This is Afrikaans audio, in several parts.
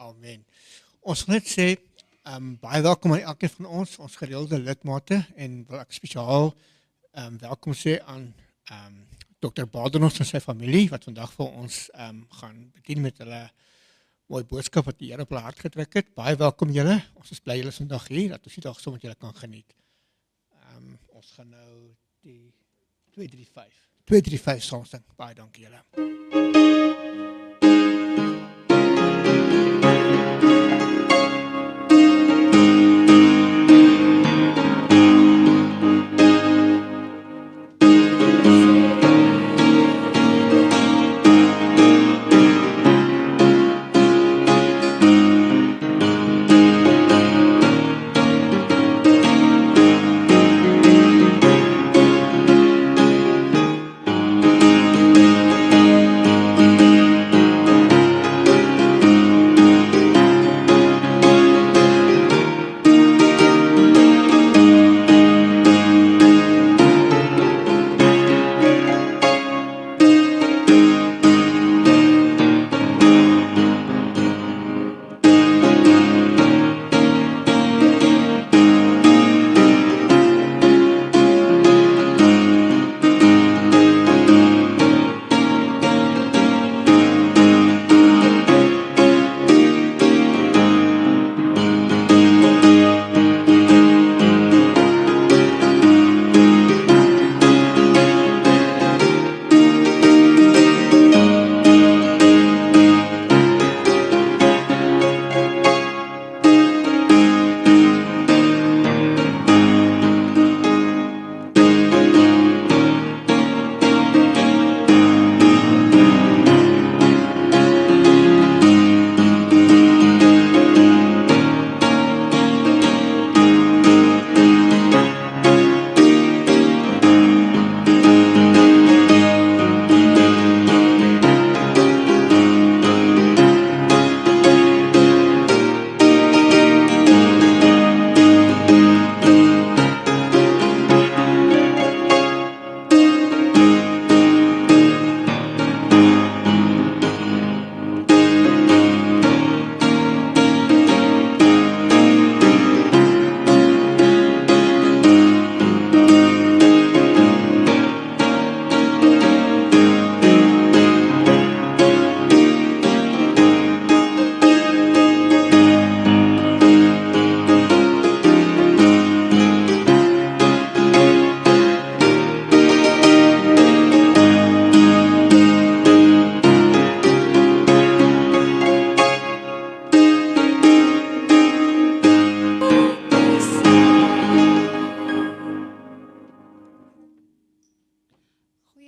Amen. Ons wil net sê, baie welkom aan elkeen van ons gereelde lidmate, en wil ek spesiaal welkom sê aan Dr. Badenhorst en sy familie, wat vandag vir ons gaan bedien met hulle mooi boodskap wat die Here op hulle hart gedruk het. Baie welkom julle, ons is bly julle is vandag hier, dat ons die dag saam met julle kan geniet. Ons gaan nou die 235 songs sing. Baie dankie julle.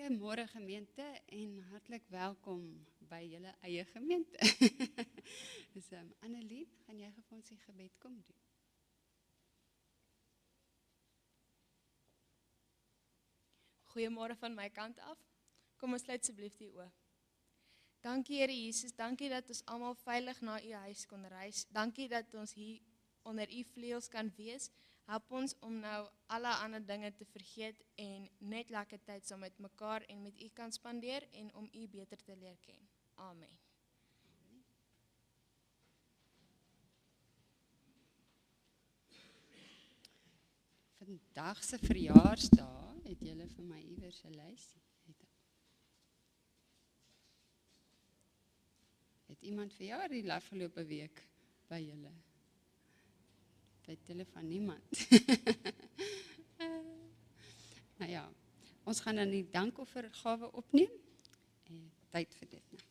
Goeiemôre gemeente en hartlik welkom by julle eie gemeente. Dus Annelied, gaan jy vir ons die gebed kom doen? Goeiemôre van my kant af. Kom ons sluit asseblief die oë. Dankie Here Jesus, dankie dat ons almal veilig na u huis kon reis. Dankie dat ons hier onder u vleuels kan wees. Help ons om nou alle ander dinge te vergeet en net lekker tyd saam met mekaar en met u kan spandeer en om u beter te leer ken. Amen. Vandag se verjaarsdag het julle vir my iewers 'n lysie. Het iemand verjaar die afgelope week by julle? By telefoon niemand. Nou ja, ons gaan dan die dankoffergawe opneem. Tyd vir dit nou.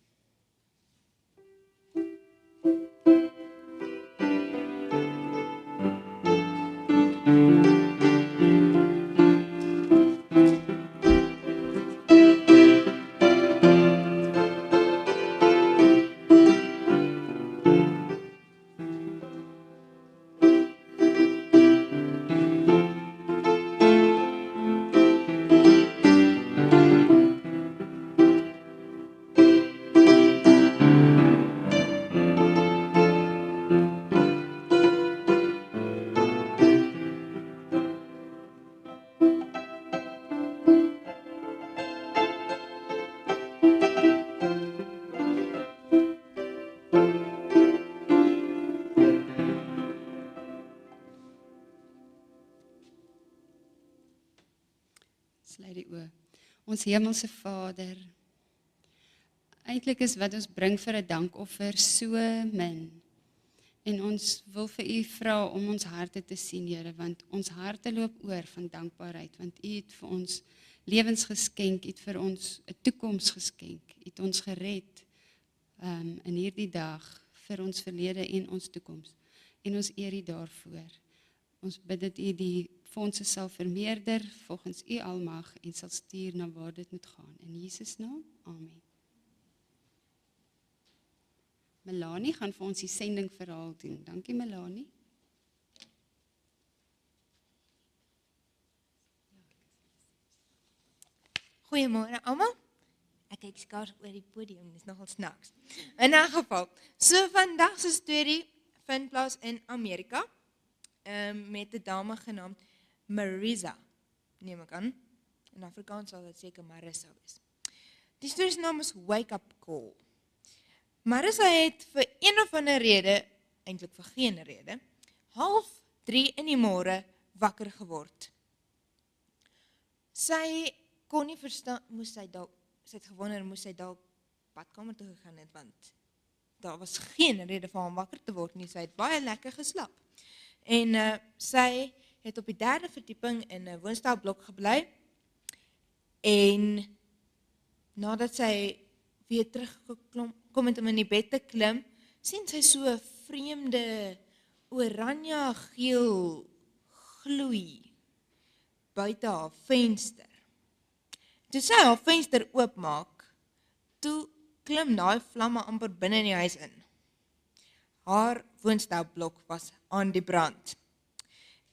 uit die oë. Ons hemelse Vader, eintlik is wat ons bring vir 'n dankoffer so min. En ons wil vir u vra om ons harte te sien, Here, want ons harte loop oor van dankbaarheid, want u het vir ons lewens geskenk, u het vir ons 'n toekoms geskenk, u het ons gered in hierdie dag vir ons verlede en ons toekoms. En ons eer u daarvoor. Ons bid dat u die fondse sal vermeerder volgens u almag en sal stuur na waar dit moet gaan. In Jesus naam, amen. Melanie gaan vir ons die sendingverhaal doen. Dankie Melanie. Goeiemôre almal. Ek kyk skaars oor die podium, dis nogal snaaks. In 'n geval, so vandag se storie vind plaas in Amerika, met 'n dame genaamd Marissa, neem ek aan. In Afrikaans sal dit seker Marissa wees. Die storie se naam is Wake Up Call. Marissa het vir een of ander rede, eintlik vir geen rede, 2:30 in die môre wakker geword. Sy kon nie verstaan, sy het gewonder, moes sy dalk badkamer toe gegaan het, want daar was geen rede vir hom wakker te word nie, sy het baie lekker geslaap. En sy het op die 3de verdieping in 'n woonstelblok gebly, en nadat sy weer teruggekom het om in die bed te klim, sien sy so 'n vreemde oranje-geel gloei buite haar venster. Toe sy haar venster oopmaak, toe klim daai vlamme amper binne in die huis in. Haar woonstelblok was aan die brand.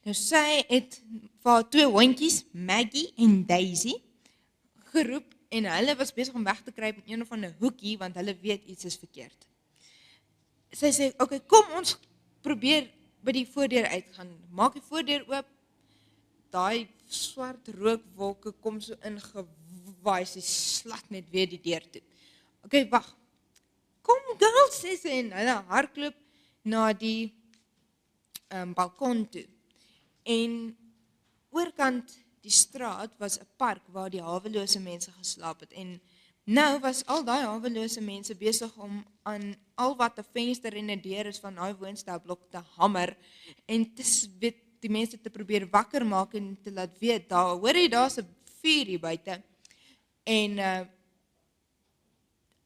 Nou sy het vir haar 2 hondjies, Maggie en Daisy, geroep en hulle was besig om weg te kruip in een of ander hoekie, want hulle weet iets is verkeerd. Sy sê, okay, kom ons probeer by die voordeur uitgaan. Maak die voordeur oop, daai swart rookwolke kom so ingewaai, sy slat net weer die deur toe. Okay, wag. Kom girls, sê sy, en hulle hardloop na die balkon toe. En oorkant die straat was 'n park waar die hawelose mense geslaap het. En nou was al daai hawelose mense besig om aan al wat 'n venster en 'n deur is van daai woonstelblok te hamer en die mense te probeer wakker maak en te laat weet, hoor jy, daar's 'n vuur hier buite. En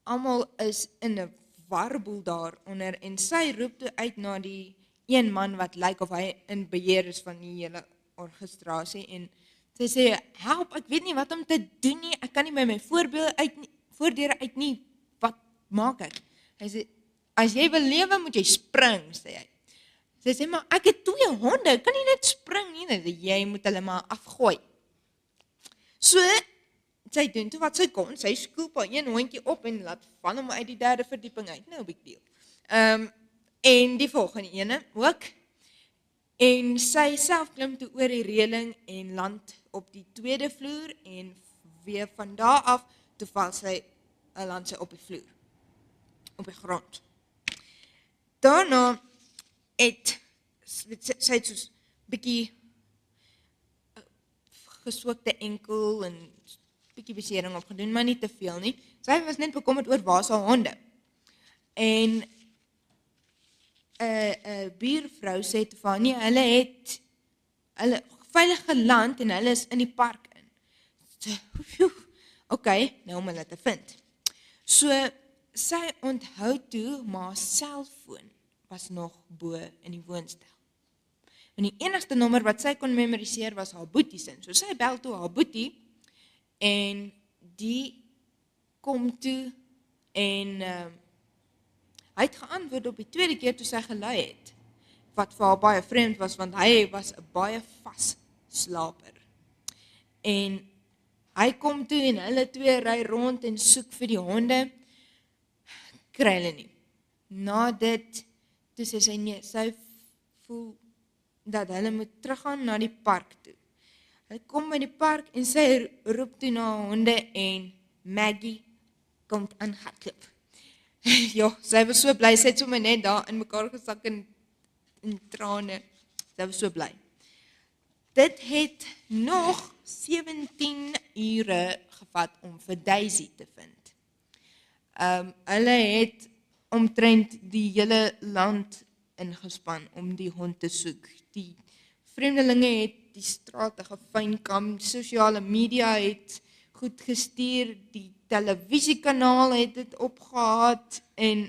almal is in 'n warboel daaronder en sy roep toe uit na die een man wat lyk of hy in beheer is van die hele orkestrasie en sy sê, help, ek weet nie wat om te doen nie, ek kan nie by my voordeur uit nie, wat maak ek? Hy sê, as jy wil lewe, moet jy spring, sê hy. Sy sê, maar ek het 2 honde, ek kan nie net spring nie, sê, jy moet hulle maar afgooi. So, sy doen toe wat sy kon, sy skoop haar een hondjie op en laat val hom uit die 3de verdieping uit, no big deal. En die volgende ene ook, en sy self klim toe oor die reëling en land op die 2de vloer en weer van daar af, toe val sy, land sy op die vloer, op die grond. Daarna het sy het soos bietjie geswikte enkel en bietjie besering opgedoen, maar nie te veel nie. Sy was net bekommerd oor waar sy honde. En 'n buurvrou sê te van, nee, hulle het veilig geland en hulle is in die park in. So, okay, nou om hulle te vind. So, sy onthou toe, maar haar selfoon was nog bo in die woonstel. En die enigste nommer wat sy kon memoriseer was haar boetie se. So sy bel toe haar boetie en die kom toe en hy het geantwoord op die 2de keer toe sy gelui het, wat vir haar baie vreemd was, want hy was 'n baie vas slaper. En hy kom toe en hulle 2 ry rond en soek vir die honde, kry hulle nie. Na dit, toe sê sy nee, sy voel dat hulle moet teruggaan na die park toe. Hulle kom by die park en sy roep toe na honde en Maggie kom aangehardloop. Ja, sy was so bly, sy het sommer net daar in mekaar gesak in trane. Sy was so bly. dit het nog 17 ure gevat om vir Daisy te vind. Hulle het omtrent die hele land ingespan om die hond te soek. Die vreemdelinge het die strate gefynkam, sosiale media het goed gestuur, die televisiekanaal het dit opgehaat en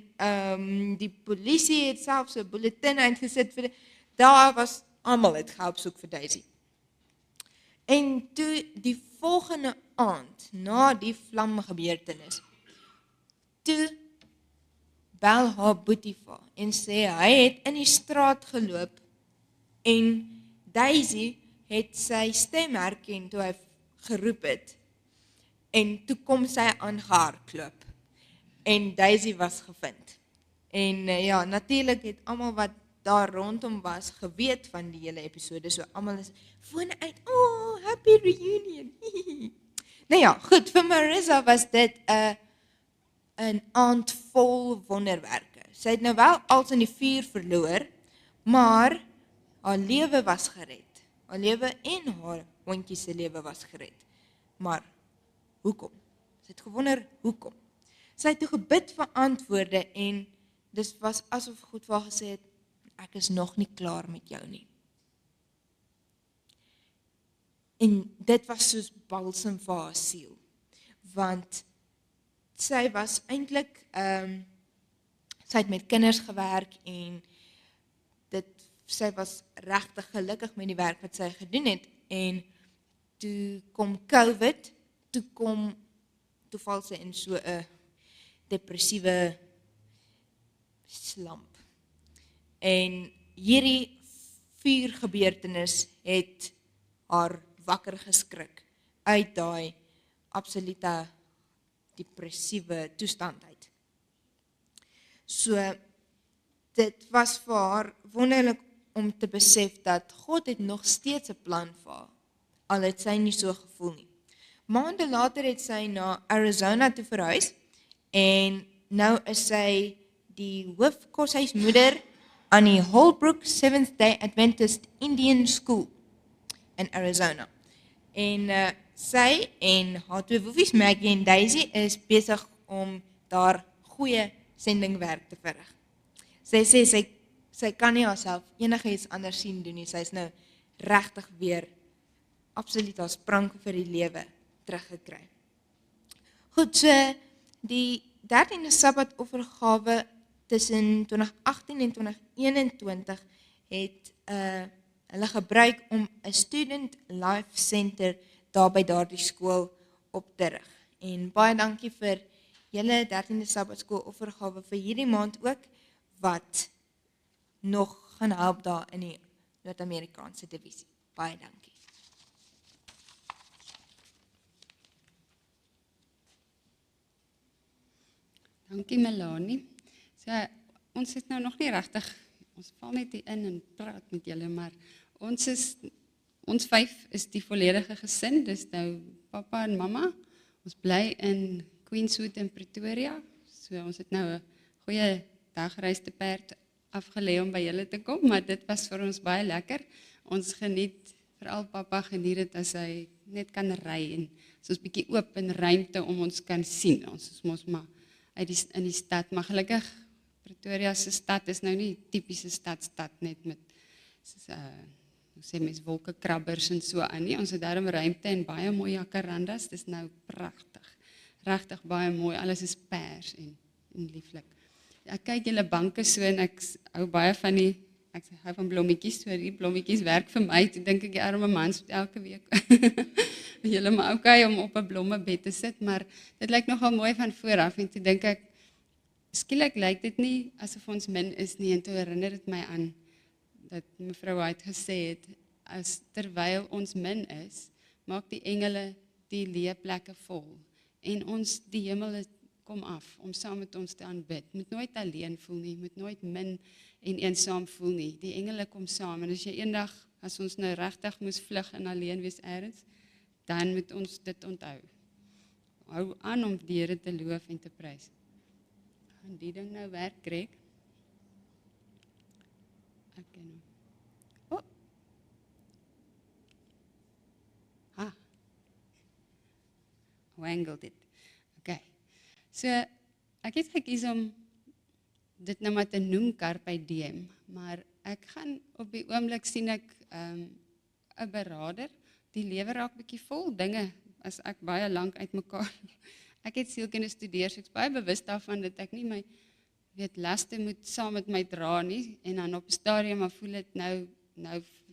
die polisie het selfs 'n bulletin uitgesit vir daar was almal het gehelp soek vir Daisy. En toe die volgende aand na die vlamgebeurtenis, toe bel haar boetie vir haar en sê hy het in die straat geloop en Daisy het sy stem herken toe hy geroep het. En toe kom sy aangehardloop. En Daisy was gevind. En ja, natuurlik het almal wat daar rondom was geweet van die hele episode. So almal is fone uit. Oh, happy reunion. Nou ja, goed, vir Marissa was dit 'n aand vol wonderwerke. Sy het nou wel als in die vuur verloor, maar haar lewe was gered. Haar lewe en haar hondjie se lewe was gered. Maar hoekom? Sy het gewonder hoekom. Sy het toe gebid vir antwoorde en dis was asof God vir haar gesê het, ek is nog nie klaar met jou nie. En dit was soos balsem vir haar siel, want sy was eintlik, sy het met kinders gewerk en sy was regtig gelukkig met die werk wat sy gedoen het en toe kom COVID, toe val sy in so 'n depressiewe slump. En hierdie vuurgebeurtenis het haar wakker geskrik uit daai absolute depressiewe toestand uit. So, dit was vir haar wonderlik om te besef dat God het nog steeds 'n plan vir haar, al het sy nie so gevoel nie. Maande later het sy na Arizona toe verhuis en nou is sy die hoofkoshuismoeder aan die Holbrook Seventh-day Adventist Indian School in Arizona. En sy en haar twee woefies, Maggie en Daisy, is besig om daar goeie sendingwerk te verrig. Sy sê sy kan nie haarself enigiets anders sien doen nie. Sy is nou regtig weer absoluut haar sprank vir die lewe teruggekry. Goed, so die 13de Sabbatoffergawe tussen 2018 en 2021 het hulle gebruik om 'n student life center daar by daardie skool op te rig. En baie dankie vir julle 13de Sabbatskool offergawe vir hierdie maand ook, wat nog gaan help daar in die Noord-Amerikaanse divisie. Baie dankie. Dankie Melanie. So, ons is nou nog nie regtig, ons val net hier in en praat met julle, maar ons 5 is die volledige gesin, dis nou papa en mamma. Ons bly in Queenswood in Pretoria, so ons het nou 'n goeie dagreis te perd afgelê om by julle te kom, maar dit was vir ons baie lekker. Ons geniet, veral papa geniet dit as hy net kan ry en soos bietjie oop en ruimte om ons kan sien. Ons is mos maar in die stad, maar gelukkig Pretoria se stad is nou nie tipiese stad net met hoe sê mens, wolkekrabbers en so aan nie. Ons het daarom ruimte en baie mooi jacarandas, dis nou pragtig. Regtig baie mooi, alles is pers en lieflik. Ek kyk julle banke so en ek hou baie van ek hou van blommetjies, so die blommetjies werk vir my, toe dink ek die arme mans moet elke week julle maar okay om op 'n blommebed te sit, maar dit lyk nogal mooi van vooraf en toe dink ek, skielik lyk dit nie asof ons min is nie, en toe herinner dit my aan dat mevrou White gesê het, as terwyl ons min is, maak die engele die leë plekke vol en ons die hemel kom af om saam met ons te aanbid. Moet nooit alleen voel nie, moet nooit min en eensaam voel nie. Die engele kom saam en as jy eendag, as ons nou regtig moes vlug en alleen wees eers, dan moet ons dit onthou. Hou aan om die Here te loof en te prys. Gaan die ding nou werk, Greg? Ek ken hom. Oh. wangle dit. Okay. So, ek het gekies om dit nou maar te noem Carpe Diem, maar ek gaan op die oomblik sien ek 'n beraader, die lewe raak bietjie vol dinge, as ek baie lank uitmekaar. Ek het sielkunde gestudeer, so ek is baie bewus daarvan dat ek nie my laste moet saam met my dra nie, en dan op 'n stadium maar voel dit nou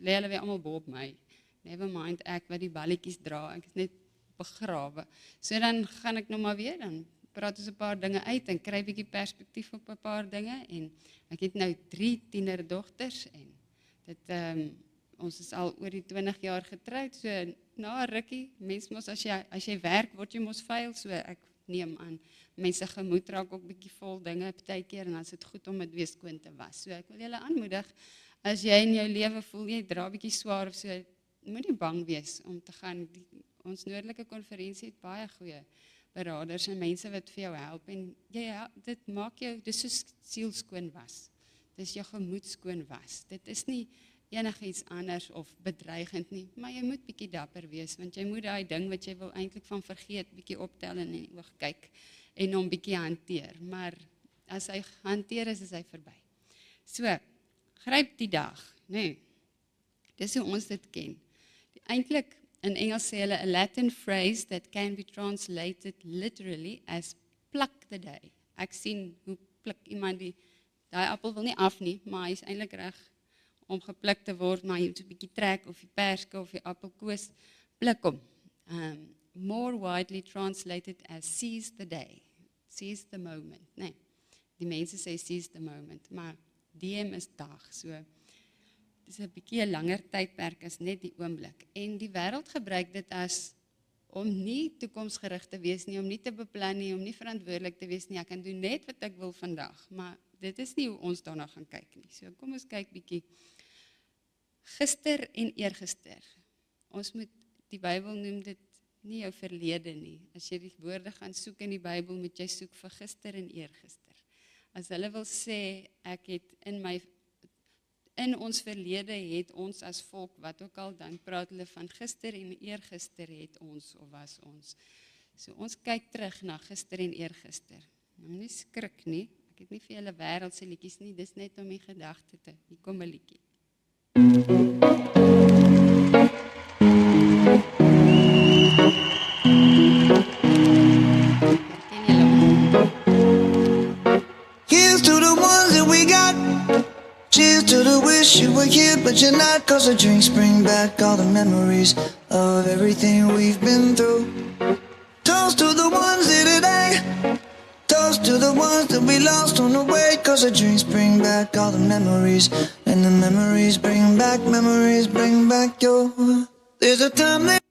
lê hulle weer almal bo op my. Never mind ek wat die balletjies dra, ek is net begrawe. So dan gaan ek nou maar weer, dan praat ons 'n paar dinge uit en kry bietjie perspektief op 'n paar dinge, en ek het nou 3 tienerdogters, en dit ons is al oor die 20 jaar getroud, so na 'n rukkie, mens mos as jy werk, word jy mos vuil, so ek neem aan, mense gemoed raak ook bietjie vol dinge partykeer, en dan is dit goed om dit weer skoon te was. So ek wil julle aanmoedig, as jy in jou lewe voel, jy dra bietjie swaar of so, moenie bang wees om te gaan. Ons noordelike konferensie het baie goeie beraders en mense wat vir jou help, en dit maak jou, dis soos siel skoon was. Dis jou gemoed skoon was. Dit is nie enigiets anders of bedreigend nie, maar jy moet bietjie dapper wees, want jy moet daai ding wat jy wil eintlik van vergeet, bietjie optel en in die oog kyk, en hom bietjie hanteer, maar as hy hanteer is hy verby. So, gryp die dag, nee, dis hoe ons dit ken. Eintlik, in Engels sê hulle, a Latin phrase that can be translated literally as pluck the day. Ek sien hoe pluk iemand daai appel wil nie af nie, maar hy is eintlik reg om gepluk te word, maar jy moet 'n bietjie trek, of die perske, of die appelkoos, pluk hom. More widely translated as seize the day, seize the moment. Nee, die mense sê seize the moment, maar DM is dag, so dis 'n bietjie 'n langer tydperk as net die oomblik. En die wêreld gebruik dit as om nie toekomsgerig te wees nie, om nie te beplan nie, om nie verantwoordelik te wees nie. Ek kan doen net wat ek wil vandag, maar dit is nie hoe ons daarna gaan kyk nie. So kom ons kyk bietjie. Gister en eergister. Ons moet, die Bybel noem dit nie jou verlede nie. As jy die woorde gaan soek in die Bybel, moet jy soek vir gister en eergister. As hulle wil sê, ek het in ons verlede het ons as volk, wat ook al, dan praat hulle van gister en eergister het ons, of was ons. So ons kyk terug na gister en eergister. Nou nie skrik nie, ek het nie vir julle wêreldse liedjies nie, dis net om die gedagte te, hier kom 'n liedjie. Here's to the ones that we got. Cheers to the wish you were here, but you're not. 'Cause the drinks bring back all the memories of everything we've been through. Toast to the ones here today. Toast to the ones that we lost on the way. 'Cause the drinks bring back all the memories. And the memories bring back your. There's a time that.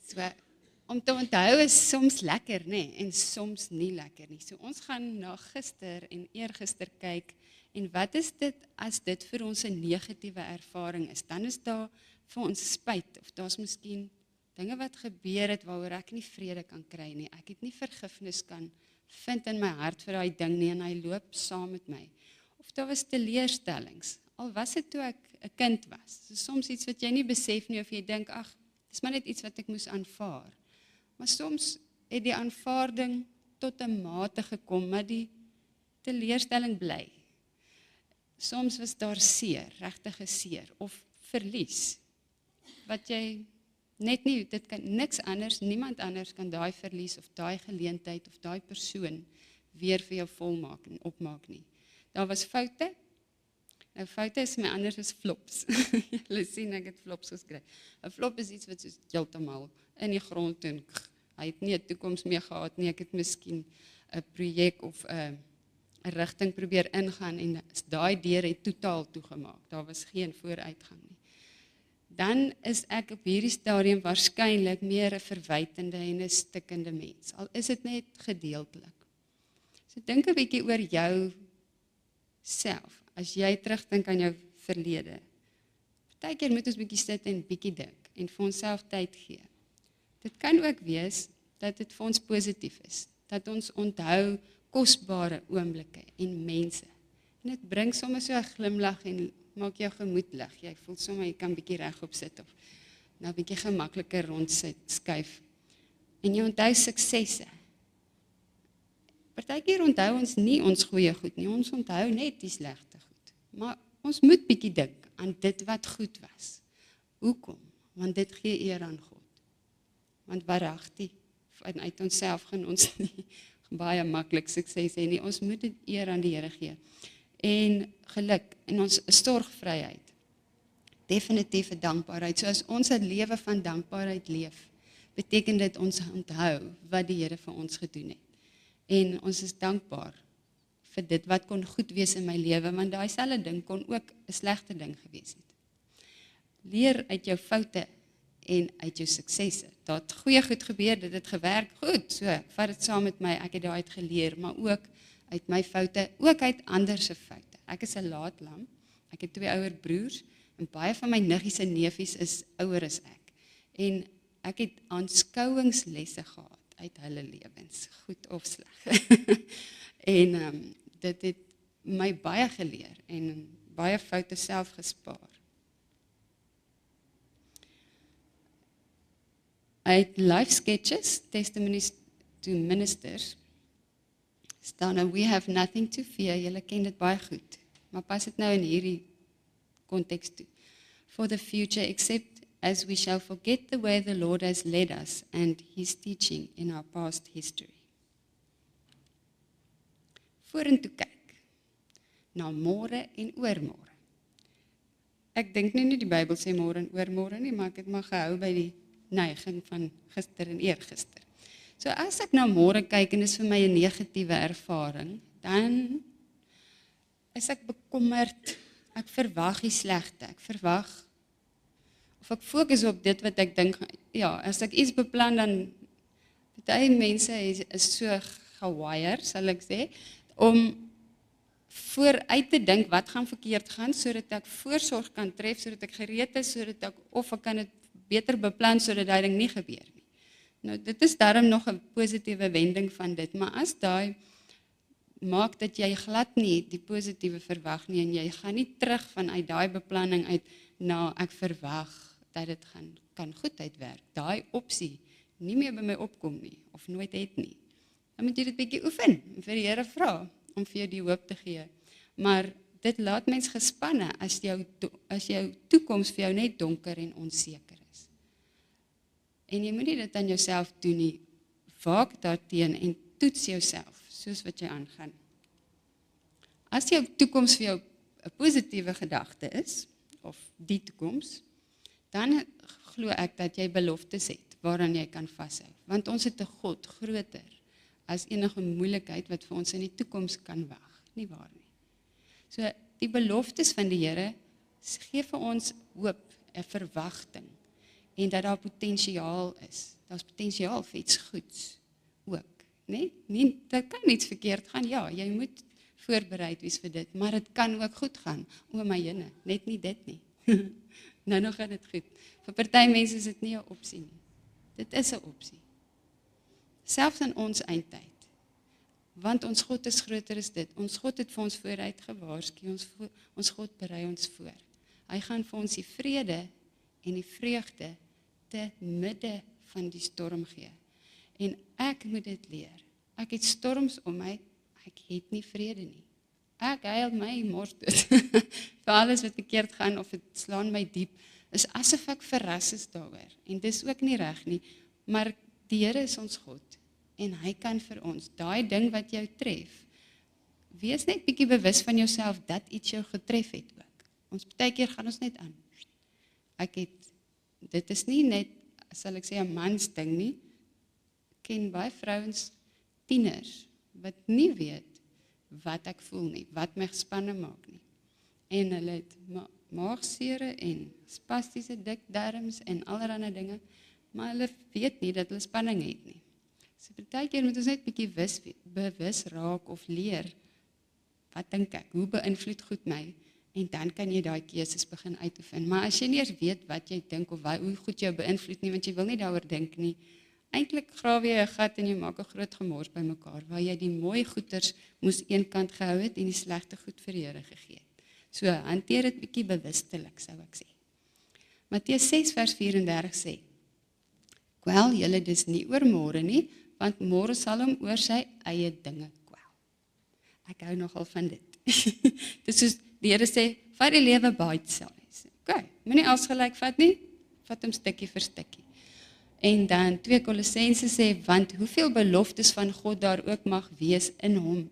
So, om te onthou is soms lekker, nee, en soms nie lekker nie. So ons gaan na gister en eergister kyk, en wat is dit as dit vir ons 'n negatiewe ervaring is? Dan is daar vir ons spyt, of daar's miskien dinge wat gebeur het waaroor ek nie vrede kan kry nie. Ek het nie vergifnis kan vind in my hart vir daai ding nie, en hy loop saam met my. Of daar was teleurstellings, al was dit toe ek 'n kind was. So soms iets wat jy nie besef nie, of jy dink, ag, dis maar net iets wat ek moes aanvaar. Maar soms het die aanvaarding tot 'n mate gekom, maar die teleurstelling bly. Soms was daar seer, regtige seer, of verlies, wat jy net nie, dit kan niks anders, niemand anders kan daai verlies, of daai geleentheid, of daai persoon weer vir jou volmaak en opmaak nie. Daar was foute. Nou foute is my anders as flops. Julle sien, ek het flops geskryf. 'n Flop is iets wat soos heeltemal in die grond en hy het nie 'n toekoms mee gehad nie. Ek het miskien 'n projek of 'n rigting probeer ingaan, en daai deur het totaal toegemaak. Daar was geen vooruitgang nie. Dan is ek op hierdie stadium waarskynlik meer 'n verwytende en 'n stikkende mens. Al is dit net gedeeltelik. So dink 'n bietjie oor jou self, as jy terugdink aan jou verlede. Partykeer moet ons bietjie sit en bietjie dink, en vir onsself tyd gee. Dit kan ook wees dat dit vir ons positief is, dat ons onthou kosbare oomblikke en mense. En dit bring sommer so 'n glimlag en maak jou gemoed lig. Jy voel sommer jy kan bietjie regop sit, of nou bietjie gemakliker rondskuif. En jy onthou suksesse. Partykeer onthou ons nie ons goeie goed nie, ons onthou net die slegte goed. Maar ons moet bietjie dink aan dit wat goed was. Hoekom? Want dit gee eer aan God. Want waaragtig, vanuit onsself gaan ons nie baie maklik sukses hê nie. Ons moet dit eer aan die Here gee. En geluk en ons sorgvryheid. Definitief 'n dankbaarheid. So as ons 'n lewe van dankbaarheid leef, beteken dit ons onthou wat die Here vir ons gedoen het. En ons is dankbaar vir dit wat kon goed wees in my lewe, want daai selfde ding kon ook 'n slegte ding gewees het. Leer uit jou foute en uit jou suksesse. Daar het goeie goed gebeur, dit het gewerk goed. So, vat dit saam met my, ek het daaruit geleer, maar ook uit my foute, ook uit ander se foute. Ek is 'n laatlam. Ek het 2 ouer broers en baie van my niggies en neefies is ouer as ek. En ek het aanskouingslesse gehad uit hulle lewens, goed of sleg. En dit het my baie geleer en baie foute self gespaar. Uit Life Sketches, Testimonies to Ministers, staan we have nothing to fear. Julle ken dit baie goed, maar pas dit nou in hierdie konteks toe. For the future, except as we shall forget the way the Lord has led us and his teaching in our past history. Vorentoe kyk, na môre en oormôre. Ek dink nie die Bybel sê môre en oormôre nie, maar ek het maar gehou by die neiging van gister en eergister. So as ek na môre kyk en dit is vir my 'n negatiewe ervaring, dan is ek bekommerd, ek verwag die slegte, ek verwag, of ek fokus op dit wat ek dink, ja, as ek iets beplan, dan, baie mense is so gewire, sal ek sê, om vooruit te dink wat gaan verkeerd gaan, sodat ek voorsorg kan tref, sodat ek gereed is, sodat ek, of ek kan dit beter beplan, sodat die ding nie gebeur nie. Nou, dit is daarom nog 'n positiewe wending van dit, maar as daai maak dat jy glad nie die positiewe verwag nie, en jy gaan nie terug vanuit daai beplanning uit, na ek verwag dat dit kan goed uitwerk, daai opsie nie meer by my opkom nie, of nooit het nie, dan moet jy dit bietjie oefen, en vir die Here vra, om vir jou die hoop te gee. Maar dit laat mens gespanne, as jou toekoms vir jou net donker en onseker is. En jy moet nie dit aan jouself doen nie, waak daarteen en toets jouself, soos wat jy aangaan. As jou toekoms vir jou 'n positiewe gedagte is, of die toekoms, dan glo ek dat jy beloftes het, waaraan jy kan vashou. Want ons het 'n God groter as enige moeilikheid wat vir ons in die toekoms kan wag, nie waar nie. So, die beloftes van die Here gee vir ons hoop, 'n verwagting, en dat daar potensiaal is. Daar's potensiaal vir iets goeds ook, nee? Dit kan niets verkeerd gaan, ja, jy moet voorbereid wees vir dit, maar dit kan ook goed gaan, o my jene, net nie dit nie. Nou nog gaan dit goed. Vir party mense is dit nie 'n opsie nie. Dit is 'n opsie. Selfs in ons eindtyd. Want ons God is groter as dit. Ons God het vir ons vooruit gewaarsku. Ons God berei ons voor. Hy gaan vir ons die vrede en die vreugde te midde van die storm gee. En ek moet dit leer. Ek het storms om my, ek het nie vrede nie. Ek huil my mors dood. Vir alles wat verkeerd gaan of dit slaan my diep, is asof ek verras is daaroor. En dis ook nie reg nie, maar die Here is ons God. En hy kan vir ons, daai ding wat jou tref, wees net bietjie bewus van jouself, dat iets jou getref het ook. Ons baie keer gaan ons net aan. Dit is nie net, sal ek sê, 'n mans ding nie. Ek ken baie vrouens, tieners, wat nie weet wat ek voel nie, wat my gespanne maak nie. En hulle het maagsere en spastiese dikdarms en allerlei dinge, maar hulle weet nie dat hulle spanning het nie. So baie keer moet ons net bietjie bewus raak of leer, wat dink ek, hoe beïnvloed goed my, en dan kan jy daai keuses begin uitoefen. Maar as jy nie eers weet wat jy dink of hoe goed jou beïnvloed nie, want jy wil nie daaroor dink nie, eintlik grawe jy 'n gat en jy maak 'n groot gemors by mekaar, waar jy die mooi goeders moes eenkant gehou het en die slegte goed vir die Here gegee het. So hanteer dit bietjie bewustelik, sou ek sê. Matteus 6 vers 34 sê, kwel julle dus nie oor môre nie, want môre sal hom oor sy eie dinge kwel. Ek hou nogal van dit. Dis soos die Here sê, vat die lewe bite size. Okay, moenie alles gelyk vat nie, vat hom stukkie vir stukkie. En dan 2 Kolossense sê, want hoeveel beloftes van God daar ook mag wees in hom.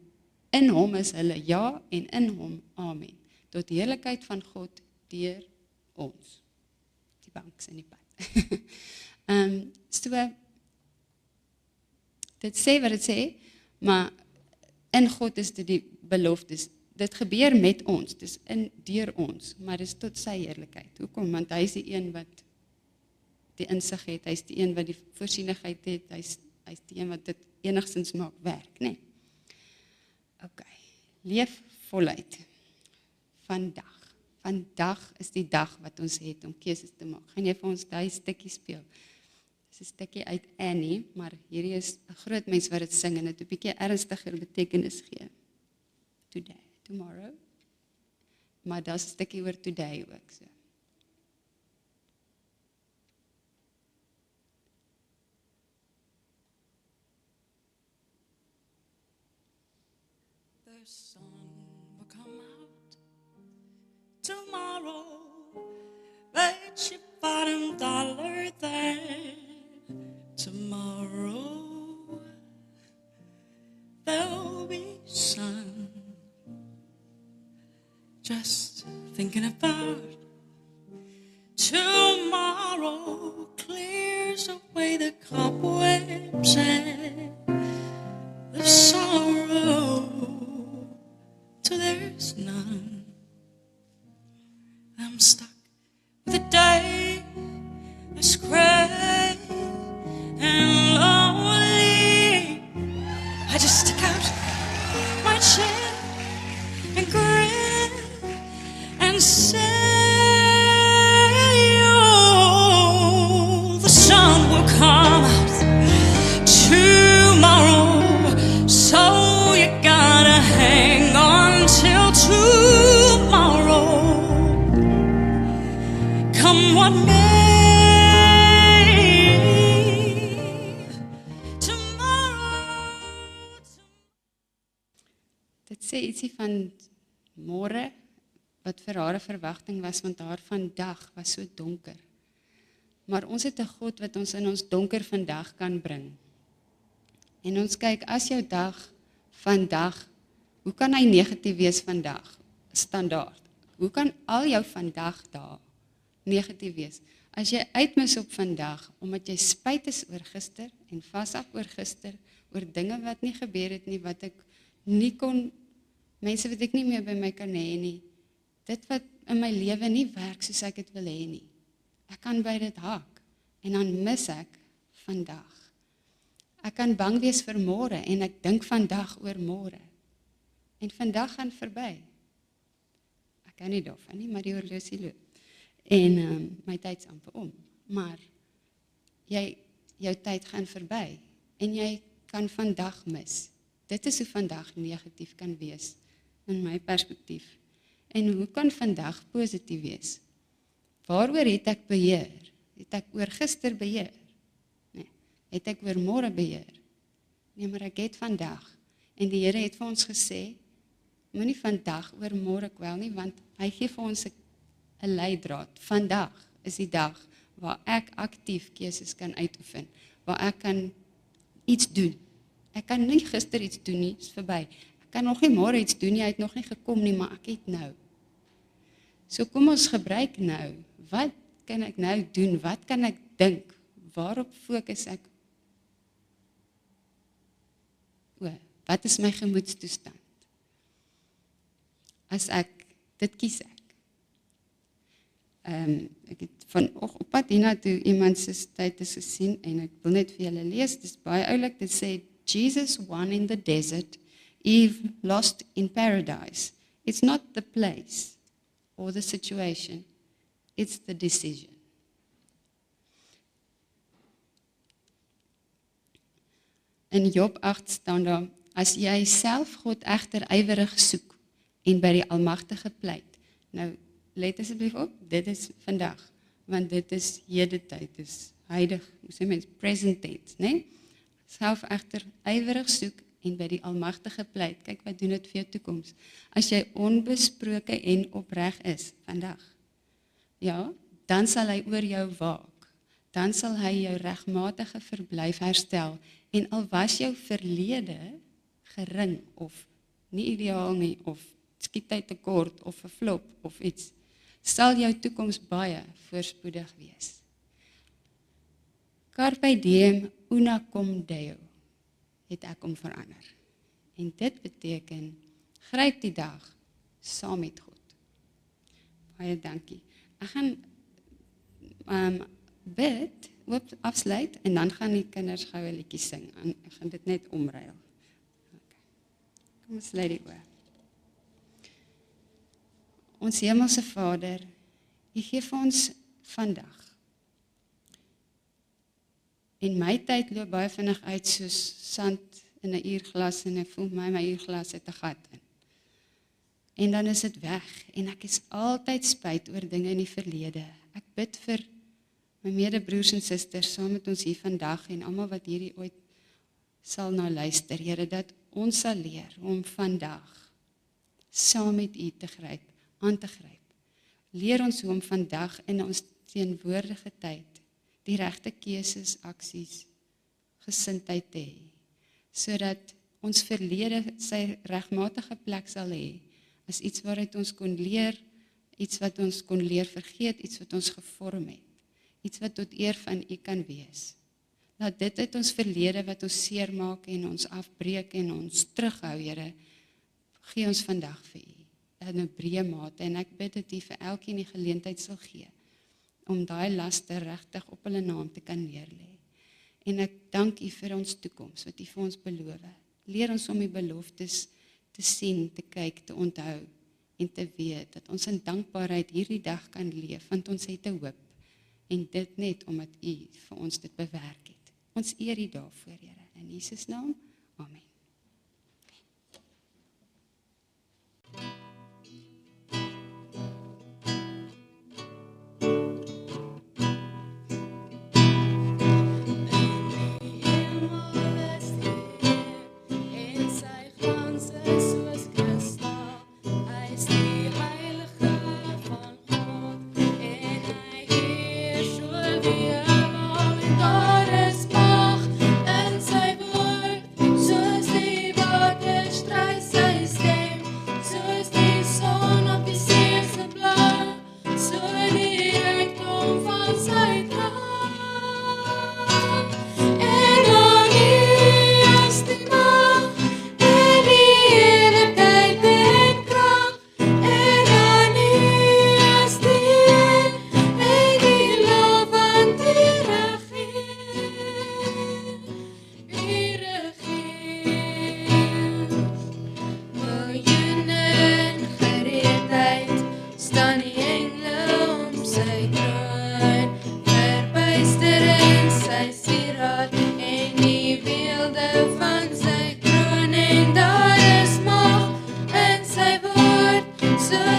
In hom is hulle ja en in hom amen. Tot heerlikheid van God deur ons. Die banks in die pad. So, dit sê wat dit sê, maar in God is dit die beloftes. Dit gebeur met ons, dis deur ons, maar dit is tot sy heerlikheid. Hoekom? Want hy is die een wat die insig het, hy is die een wat die voorsienigheid het, hy is die een wat dit enigstens maak werk, né? OK, leef voluit. Vandag. Vandag is die dag wat ons het om keuses te maak. Gaan jy vir ons daai stukkie speel? Dis 'n stukkie uit Annie, maar hierdie is 'n groot mens wat dit sing en dit 'n bietjie ernstiger betekenis gee. Today, tomorrow. Maar daar's 'n stukkie oor today ook so. The sun will come out tomorrow. Bet your bottom dollar there. Tomorrow there'll be sun. Just thinking about tomorrow clears away the cobwebs and the sorrow till there's none. I'm stuck with a day that's gray and lonely. I just stick out my chin and grin and say, oh, the sun will come out tomorrow, so you gotta hang on till tomorrow. Come what may. Dit sê ietsie van môre, wat vir haar 'n verwagting was, want haar vandag was so donker. Maar ons het 'n God wat ons in ons donker vandag kan bring. En ons kyk, as jou dag vandag, hoe kan hy negatief wees vandag? Standaard. Hoe kan al jou vandag daar negatief wees? As jy uitmis op vandag, omdat jy spyt is oor gister en vashak oor gister, oor dinge wat nie gebeur het nie, wat ek nie kon, mense wat ek nie meer by my kan hê nie, dit wat in my lewe nie werk soos ek dit wil hê nie. Ek kan by dit haak en dan mis ek vandag. Ek kan bang wees vir môre en ek dink vandag oor môre. En vandag gaan verby. Ek kan nie daarvan nie, maar die horlosie loop. En my tyd's amper om. Maar jou tyd gaan verby en jy kan vandag mis. Dit is hoe vandag negatief kan wees in my perspektief. En hoe kan vandag positief wees? Waaroor het ek beheer? Het ek oor gister beheer? Nee. Het ek oor môre beheer? Nee, maar ek het vandag. En die Here het vir ons gesê, moenie vandag oor môre kwel nie, want hy gee vir ons 'n leidraad. Vandag is die dag waar ek aktief keuses kan uitoefen, waar ek kan iets doen. Ek kan nie gister iets doen nie, is verby. Ek kan nog nie môre iets doen nie, hy het nog nie gekom nie, maar ek het nou. So kom ons gebruik nou. Wat kan ek nou doen? Wat kan ek dink? Waarop fokus ek? Wat is my gemoedstoestand? As ek, dit kies ek. Ek het vanoggend op pad hiernatoe iemand se status gesien en ek wil net vir julle lees. Dit is baie oulik. Dit sê Jesus won in the desert, Eve lost in paradise. It's not the place or the situation, it's the decision. In Job 8 staan daar, as jy self God egter ywerig soek en by die Almagtige pleit. Nou, let asseblief op, dit is vandag. want dit is hedentyd, dis huidig, hoe sê mens, present tense, né? Self egter ywerig soek en by die Almagtige pleit. Kyk wat doen dit vir jou toekoms. As jy onbesproke en opreg is vandag, ja, dan sal hy oor jou waak. Dan sal hy jou regmatige verblyf herstel en al was jou verlede gering of nie ideaal nie of skiet hy tekort of 'n flop of iets, sal jou toekoms baie voorspoedig wees. Carpe diem una cum Deo, het ek om verander. En dit beteken, gryp die dag saam met God. Baie dankie. Ek gaan bid, afsluit, en dan gaan die kinders gou 'n liedjie sing. En ek gaan dit net omruil. Okay. Kom ons sluit die oë. Ons hemelse Vader, U gee vir ons vandag. En my tyd loop baie vinnig uit soos sand in 'n uurglas en ek voel my uurglas het 'n gat in. En dan is dit weg en ek is altyd spyt oor dinge in die verlede. Ek bid vir my medebroers en susters saam met ons hier vandag en almal wat hierdie ooit sal nou luister, Here, dat ons sal leer om vandag saam met U te gryp, aan te gryp. Leer ons hoe om vandag in ons teenwoordige tyd die regte keuses, aksies, gesindheid te hê, sodat ons verlede sy regmatige plek sal hê, as iets waaruit ons kon leer, iets wat ons kon leer vergeet, iets wat ons gevorm het, iets wat tot eer van U kan wees. Laat dit uit ons verlede wat ons seermaak en ons afbreek en ons terughou, Here, gee ons vandag vir U, in 'n breë mate, en ek bid dat U vir elkeen die geleentheid sal gee, om daai laste regtig op hulle naam te kan neerlê. En ek dank U vir ons toekoms, wat U vir ons beloof. Leer ons om U beloftes te sien, te kyk, te onthou, en te weet, dat ons in dankbaarheid hierdie dag kan leef, want ons het 'n hoop, en dit net omdat U vir ons dit bewerk het. Ons eer U daarvoor, Here, in Jesus naam, amen. So